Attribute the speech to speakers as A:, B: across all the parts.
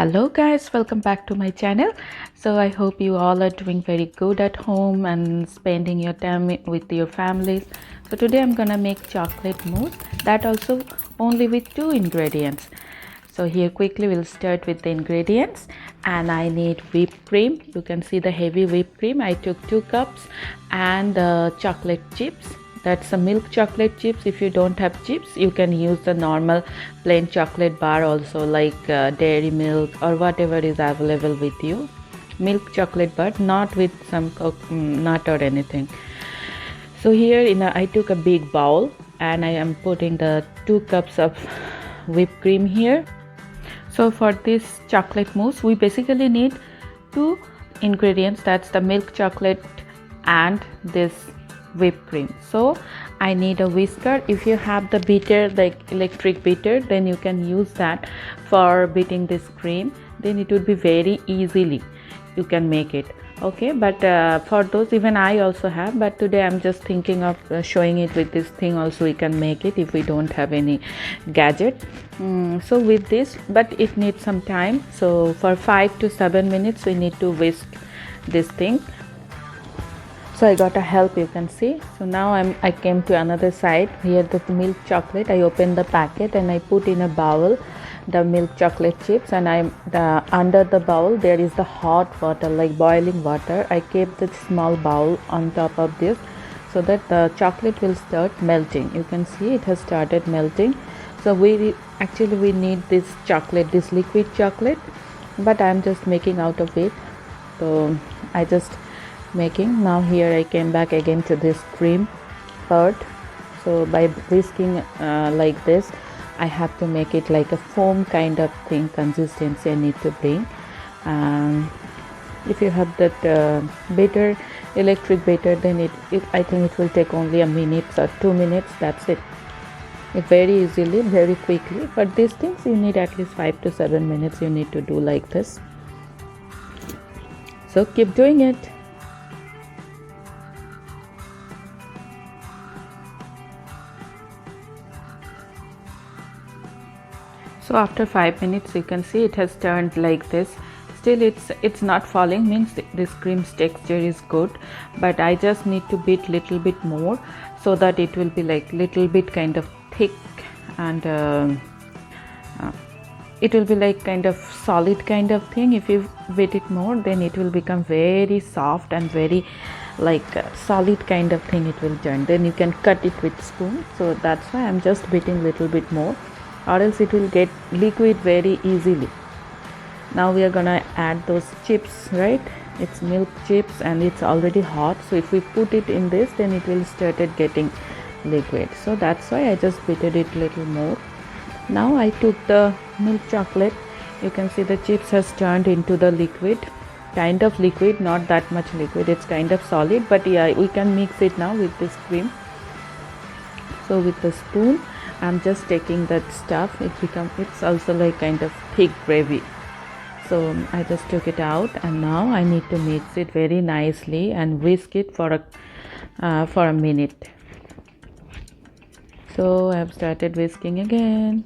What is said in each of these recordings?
A: Hello guys, welcome back to my channel. So I hope you all are doing very good at home and spending your time with your families. So today I'm gonna make chocolate mousse, that also only with two ingredients. So here quickly we'll start with the ingredients, and I need whipped cream. You can see the heavy whipped cream. I took 2 cups, and chocolate chips. That's a milk chocolate chips. If you don't have chips, you can use the normal plain chocolate bar also, like dairy milk or whatever is available with you. Milk chocolate bar, not with some nut or anything. So here I took a big bowl, and I am putting the 2 cups of whipped cream here. So for this chocolate mousse, we basically need two ingredients, that's the milk chocolate and this whipped cream. So I need a whisker. If you have the beater, the electric beater, then you can use that for beating this cream. Then it would be very easily you can make it. Okay, but for those, even I also have, but today I'm just thinking of showing it with this thing also. We can make it if we don't have any gadget. So with this, but it needs some time, so for 5 to 7 minutes we need to whisk this thing. So I got a help, you can see. So now I came to another side. Here the milk chocolate, I opened the packet and I put in a bowl the milk chocolate chips, and under the bowl there is the hot water, like boiling water. I kept the small bowl on top of this so that the chocolate will start melting. You can see it has started melting. So we need this chocolate, this liquid chocolate, but I'm just making out of it. So I just making. Now here I came back again to this cream part. So by whisking like this, I have to make it like a foam kind of thing, consistency I need to bring. If you have that beater, electric beater, then I think it will take only a minute or 2 minutes. That's it. It very easily, very quickly. But these things you need at least 5 to 7 minutes. You need to do like this. So keep doing it. So after 5 minutes, you can see it has turned like this. Still it's not falling, means this cream's texture is good, but I just need to beat little bit more so that it will be like little bit kind of thick, and it will be like kind of solid kind of thing. If you beat it more, then it will become very soft and very like solid kind of thing it will turn. Then you can cut it with spoon. So that's why I'm just beating little bit more, or else it will get liquid very easily. Now we are gonna add those chips, right? It's milk chips and it's already hot, so if we put it in this, then it will started getting liquid. So that's why I just beated it little more. Now I took the milk chocolate. You can see the chips has turned into the liquid, kind of liquid, not that much liquid, it's kind of solid, but yeah, we can mix it now with this cream. So with the spoon I'm just taking that stuff. It's also like kind of thick gravy. So I just took it out, and now I need to mix it very nicely and whisk it for a minute. So I've started whisking again.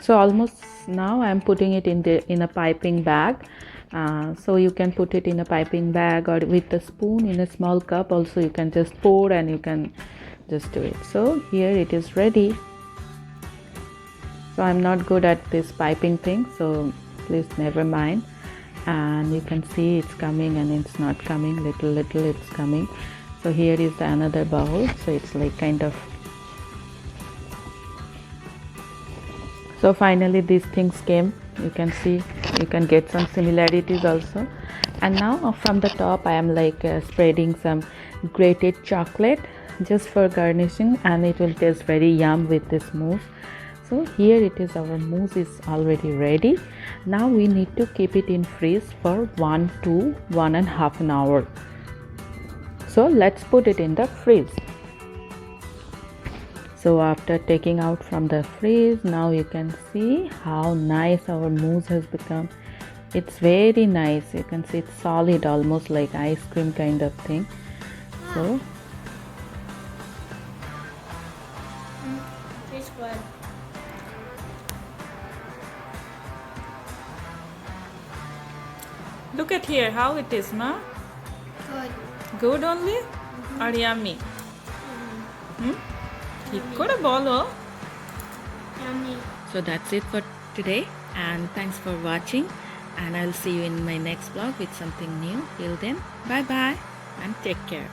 A: So almost now I'm putting it in a piping bag. So you can put it in a piping bag, or with a spoon in a small cup also you can just pour and you can just do it. So here it is ready. So I'm not good at this piping thing, so please never mind. And you can see it's coming and it's not coming, little it's coming. So here is another bowl. So it's like kind of, so finally these things came. You can see, you can get some similarities also. And now from the top I am like spreading some grated chocolate just for garnishing, and it will taste very yum with this mousse. So here it is, our mousse is already ready. Now we need to keep it in freeze for 1 to 1.5 hours. So let's put it in the freeze. So after taking out from the freeze, now you can see how nice our mousse has become. It's very nice. You can see it's solid, almost like ice cream kind of thing. So
B: This one.
A: Look at here, how it is, ma?
B: Good.
A: Good only? Or yummy? ঠিক করে বলো.
B: Yummy.
A: So that's it for today, and thanks for watching, and I'll see you in my next vlog with something new. Till then, bye bye and take care.